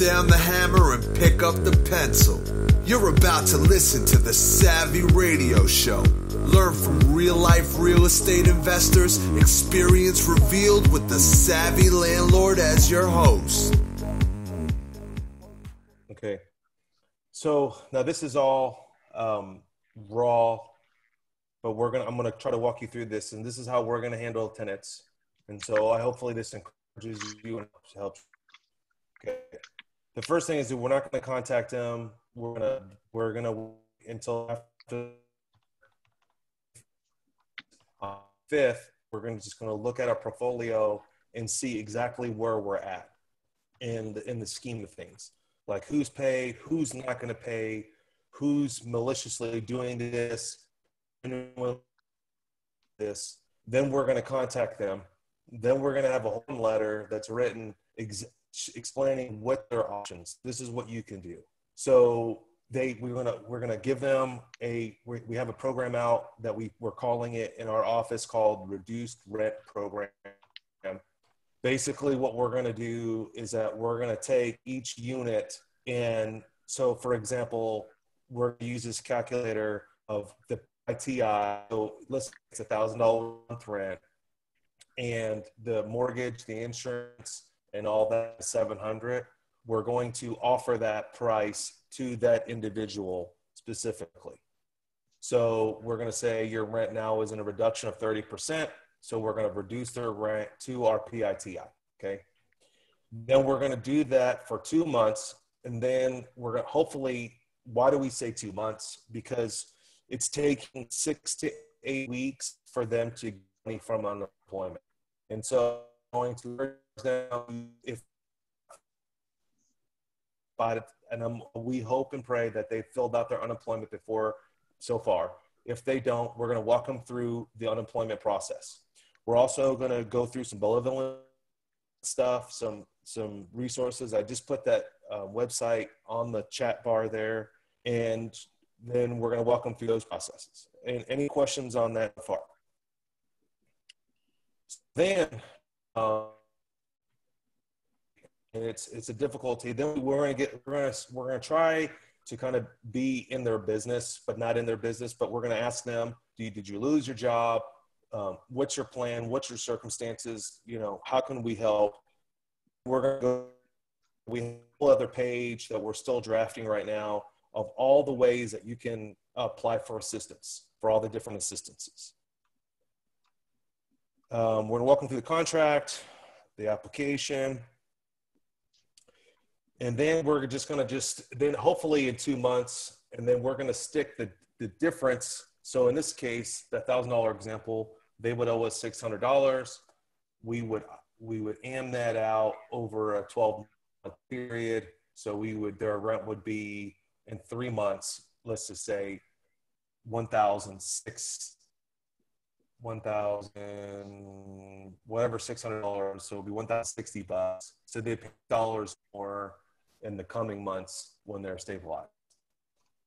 down the hammer and pick up the pencil. You're about to listen to the Savvy Radio Show. Learn from real-life real estate investors, experience revealed with the Savvy Landlord as your host. Okay, so now this is all raw, but I'm gonna try to walk you through this, and this is how we're gonna handle tenants. And so hopefully this encourages you and helps. Okay. The first thing is that we're not going to contact them. We're gonna until after 5th. We're just going to look at our portfolio and see exactly where we're at in the scheme of things, like who's paid, who's not going to pay, who's maliciously doing this. Then we're going to contact them. Then we're going to have a home letter that's written explaining what their options. This is what you can do. So we're gonna give them we have a program out that we're calling it in our office called Reduced Rent Program. Basically, what we're going to do is that we're going to take each unit, and so for example, we're going to use this calculator of the ITI. So let's say it's $1,000 a month rent, and the mortgage, the insurance, and all that $700. We're going to offer that price to that individual specifically. So we're going to say your rent now is in a reduction of 30%. So we're going to reduce their rent to our PITI. Okay. Then we're going to do that for 2 months. And then we're going to hopefully, why do we say 2 months? Because it's taking 6 to 8 weeks for them to get money from unemployment. And so going to them we hope and pray that they filled out their unemployment before so far. If they don't, we're going to walk them through the unemployment process. We're also going to go through some benevolent stuff, some resources. I just put that website on the chat bar there, and then we're going to walk them through those processes. And any questions on that so far? Then, and it's a difficulty. Then we're gonna try to kind of be in their business, but not in their business. But we're gonna ask them, did you lose your job? What's your plan? What's your circumstances? How can we help? We're gonna go. We have another page that we're still drafting right now of all the ways that you can apply for assistance, for all the different assistances. We're gonna walk them through the contract, the application. And then we're just going to then hopefully in 2 months, and then we're going to stick the difference. So in this case, the $1,000 example, they would owe us $600. We would am that out over a 12-month period. So their rent would be in 3 months, let's just say $600, so it'll be $1,060. So they pay dollars more in the coming months when they're stabilized.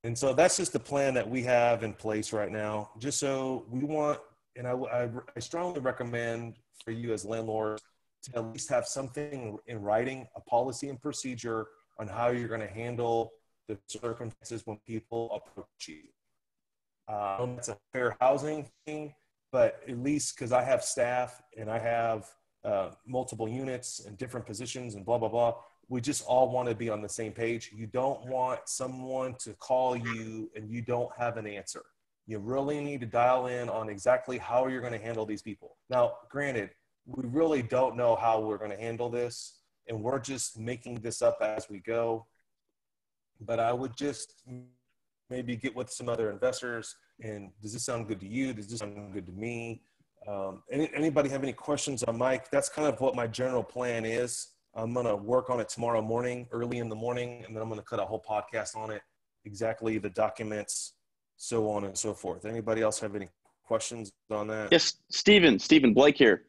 And so that's just the plan that we have in place right now. Just so we want, and I strongly recommend for you as landlords to at least have something in writing, a policy and procedure on how you're going to handle the circumstances when people approach you. It's a fair housing thing, but at least because I have staff and I have multiple units and different positions and blah, blah, blah. We just all want to be on the same page. You don't want someone to call you and you don't have an answer. You really need to dial in on exactly how you're going to handle these people. Now, granted, we really don't know how we're going to handle this, and we're just making this up as we go. But I would just maybe get with some other investors. And does this sound good to you? Does this sound good to me? Anybody have any questions on Mike? That's kind of what my general plan is. I'm going to work on it tomorrow morning, early in the morning, and then I'm going to cut a whole podcast on it, exactly the documents, so on and so forth. Anybody else have any questions on that? Yes, Stephen, Blake here.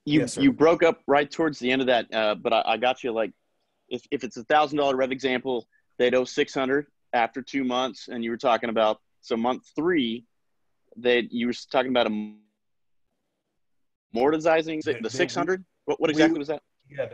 You broke up right towards the end of that, but I got you. Like, if it's $1,000 rev example, they'd owe $600 after 2 months, and you were talking about month 3, you were talking about amortizing the $600. What exactly was that? Yeah,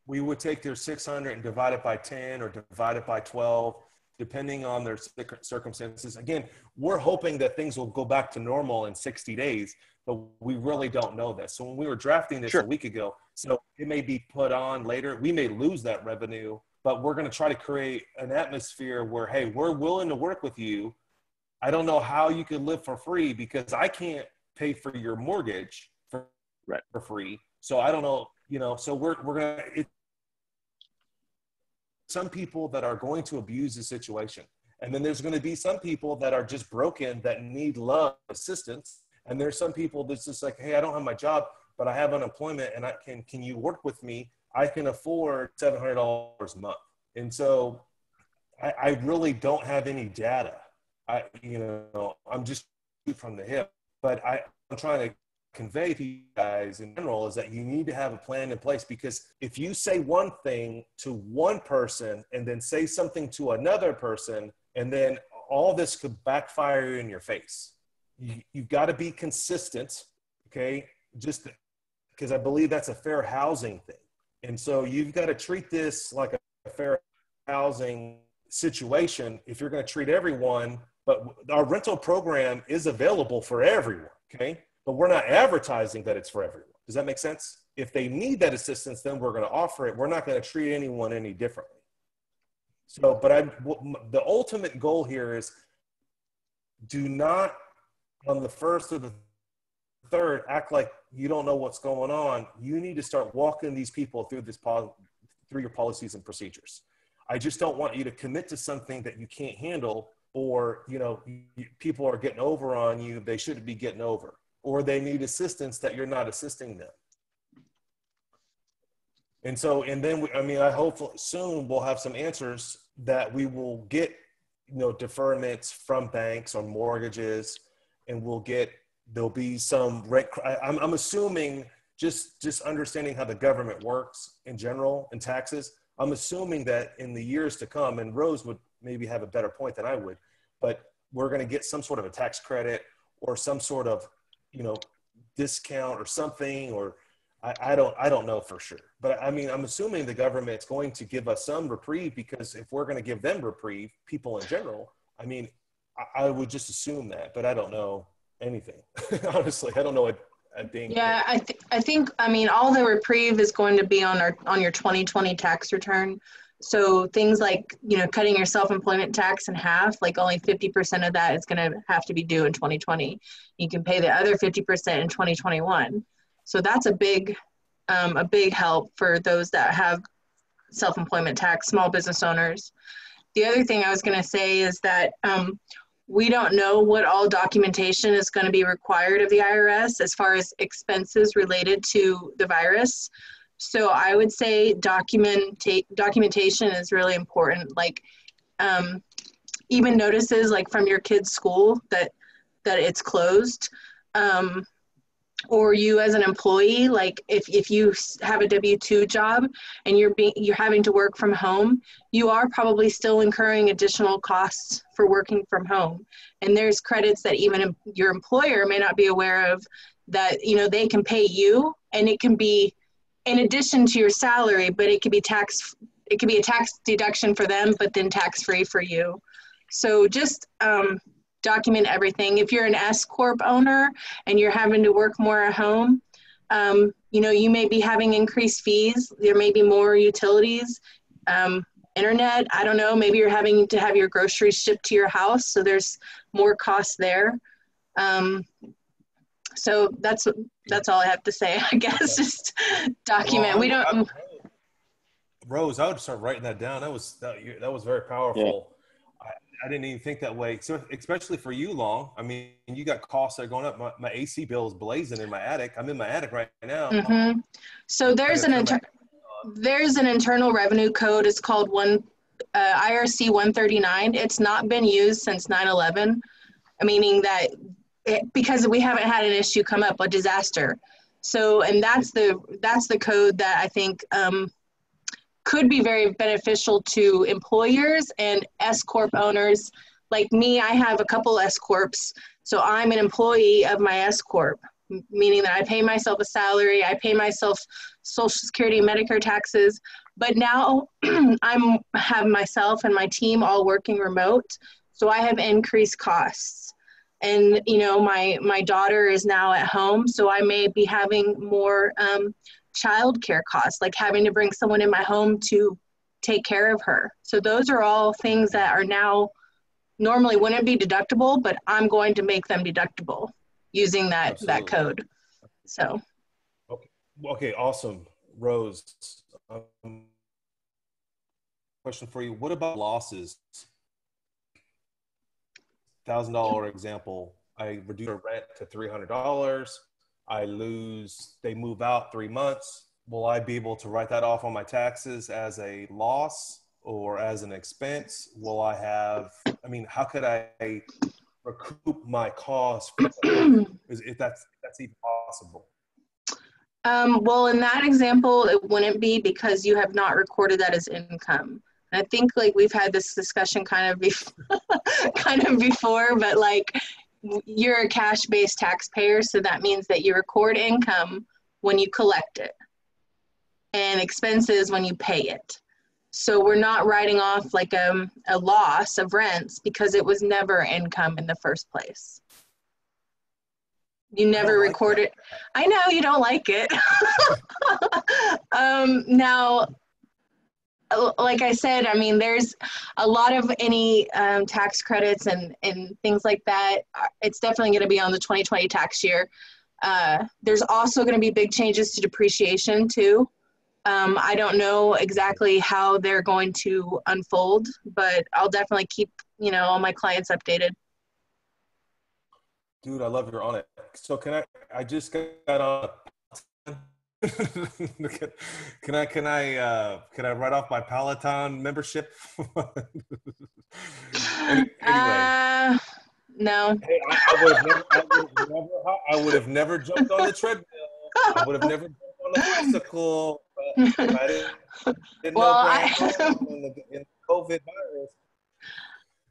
we would take their 600 and divide it by 10 or divide it by 12, depending on their circumstances. Again, we're hoping that things will go back to normal in 60 days, but we really don't know that. So when we were drafting this a week ago, so it may be put on later. We may lose that revenue, but we're going to try to create an atmosphere where, hey, we're willing to work with you. I don't know how you can live for free because I can't pay for your mortgage for free. So I don't know, so we're going to, some people that are going to abuse the situation. And then there's going to be some people that are just broken that need love, assistance. And there's some people that's just like, hey, I don't have my job, but I have unemployment and can you work with me? I can afford $700 a month. And so I really don't have any data. I'm just from the hip, but I'm trying to convey to you guys in general is that you need to have a plan in place, because if you say one thing to one person and then say something to another person, and then all this could backfire in your face. You've got to be consistent, okay? Just because I believe that's a fair housing thing. And so you've got to treat this like a fair housing situation if you're going to treat everyone. But our rental program is available for everyone, okay? But we're not advertising that it's for everyone. Does that make sense? If they need that assistance, then we're going to offer it. We're not going to treat anyone any differently. So, but the ultimate goal here is do not on the first or the third act like you don't know what's going on. You need to start walking these people through through your policies and procedures. I just don't want you to commit to something that you can't handle, or, people are getting over on you. They shouldn't be getting over, or they need assistance that you're not assisting them. And so, and then, I hope soon we'll have some answers that we will get, deferments from banks on mortgages, and there'll be some rent. I'm assuming just understanding how the government works in general and taxes. I'm assuming that in the years to come, and Rose would maybe have a better point than I would, but we're going to get some sort of a tax credit or some sort of, discount or something, or I don't know for sure. But I'm assuming the government's going to give us some reprieve, because if we're going to give them reprieve, people in general, I would just assume that, but I don't know anything. Honestly, I don't know a dang Yeah, I think all the reprieve is going to be on your 2020 tax return. So things like, cutting your self-employment tax in half, like only 50% of that is going to have to be due in 2020. You can pay the other 50% in 2021. So that's a big help for those that have self-employment tax, small business owners. The other thing I was going to say is that we don't know what all documentation is going to be required of the IRS as far as expenses related to the virus. So I would say documentation is really important. Like even notices like from your kid's school that it's closed. Or you as an employee, like if you have a W-2 job and you're having to work from home, you are probably still incurring additional costs for working from home. And there's credits that even your employer may not be aware of that, they can pay you, and it can be in addition to your salary, but it could be a tax deduction for them, but then tax-free for you. So just document everything. If you're an S Corp owner and you're having to work more at home, you may be having increased fees. There may be more utilities, internet. I don't know. Maybe you're having to have your groceries shipped to your house, so there's more costs there. So that's all I have to say. I guess just document. Well, Rose, I would start writing that down. That was very powerful. Yeah. I didn't even think that way. So especially for you, Long. You got costs that are going up. My AC bill is blazing in my attic. I'm in my attic right now. Mm-hmm. So there's an internal revenue code. It's called IRC 139. It's not been used since 9/11, meaning that because we haven't had an issue come up, a disaster. So, and that's the code that I think could be very beneficial to employers and S Corp owners. Like me, I have a couple S Corps, so I'm an employee of my S Corp, meaning that I pay myself a salary, I pay myself Social Security, Medicare taxes, but now I have myself and my team all working remote, so I have increased costs. And, you know, my daughter is now at home, so I may be having more childcare costs, like having to bring someone in my home to take care of her. So those are all things that are now normally wouldn't be deductible, but I'm going to make them deductible using that code. So. Okay, awesome. Rose, question for you. What about losses? $1,000 example. I reduce a rent to $300. I lose, they move out 3 months. Will I be able to write that off on my taxes as a loss or as an expense? Will I have, I mean, how could I recoup my costs if that's even possible? Well, in that example, it wouldn't be, because you have not recorded that as income. And I think like we've had this discussion kind of before, but like you're a cash-based taxpayer, so that means that you record income when you collect it and expenses when you pay it. So we're not writing off like a loss of rents because it was never income in the first place. You never recorded. I know you don't like it. Now, like I said, I mean, there's a lot of any tax credits and things like that. It's definitely going to be on the 2020 tax year. There's also going to be big changes to depreciation too. I don't know exactly how they're going to unfold, but I'll definitely keep, you know, all my clients updated. Dude, I love you're on it. So I just got on. Can I write off my Peloton membership? Anyway. No. Hey, I would have never jumped on the treadmill. I would have never jumped on the bicycle. But I didn't know in the COVID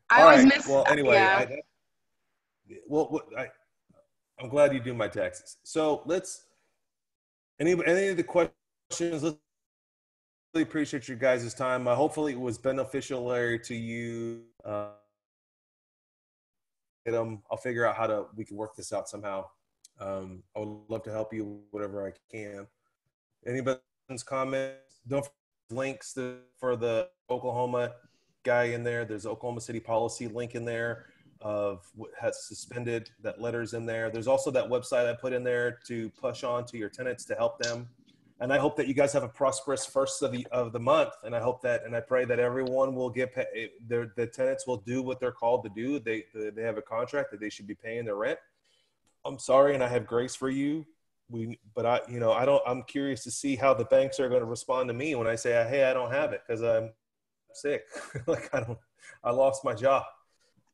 virus. Well, anyway, yeah. I'm glad you do my taxes. So any of the questions, let's really appreciate your guys' time. Hopefully it was beneficial, Larry, to you. I'll figure out we can work this out somehow. I would love to help you whatever I can. Anybody's comments? Don't forget links for the Oklahoma guy in there. There's Oklahoma City policy link in there of what has suspended. That letter's in there. There's also that website I put in there to push on to your tenants to help them. And I hope that you guys have a prosperous first of the month. And I hope that, and I pray that everyone will get the tenants will do what they're called to do. They have a contract that they should be paying their rent. I'm sorry, and I have grace for you. I'm curious to see how the banks are going to respond to me when I say, hey, I don't have it because I'm sick. I lost my job.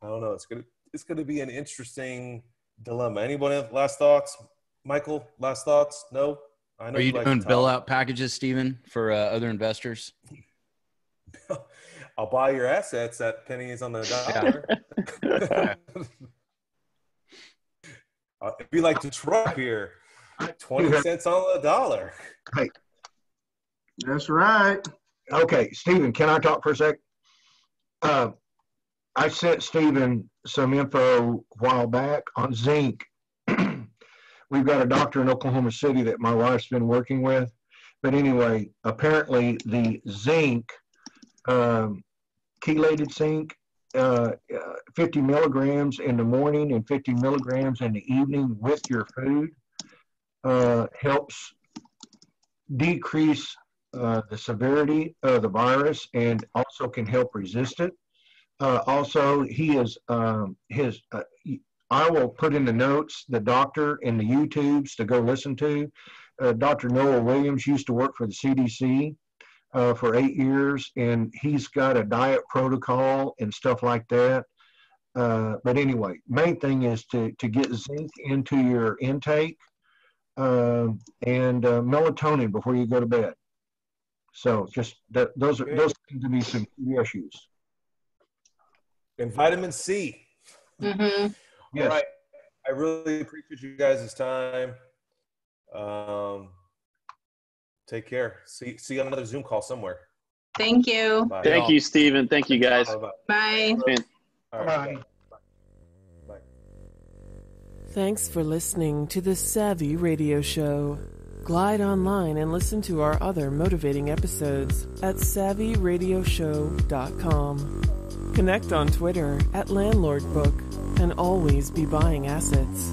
I don't know. It's gonna be an interesting dilemma. Anyone have last thoughts? Michael, last thoughts? No. I know. Are you doing bill out packages, Stephen, for other investors? I'll buy your assets at pennies on the dollar. It'd be like Detroit here, 20 cents on the dollar. Hey, that's right. Okay, Stephen, can I talk for a sec? I sent Stephen some info a while back on zinc. We've got a doctor in Oklahoma City that my wife's been working with. But anyway, apparently the zinc, chelated zinc, 50 milligrams in the morning and 50 milligrams in the evening with your food helps decrease the severity of the virus and also can help resist it. Also, I will put in the notes the doctor in the YouTubes to go listen to. Dr. Noah Williams used to work for the CDC for 8 years, and he's got a diet protocol and stuff like that. But anyway, main thing is to get zinc into your intake and melatonin before you go to bed. So just those seem to be some key issues. And vitamin C. Mm-hmm. Yes. All right. I really appreciate you guys' time. Take care. See you on another Zoom call somewhere. Thank you. Bye. Thank you, Stephen. Thank you, guys. Bye. All right, Bye. bye. Thanks for listening to the Savvy Radio Show. Glide online and listen to our other motivating episodes at savvyradioshow.com. Connect on Twitter at landlordbook and always be buying assets.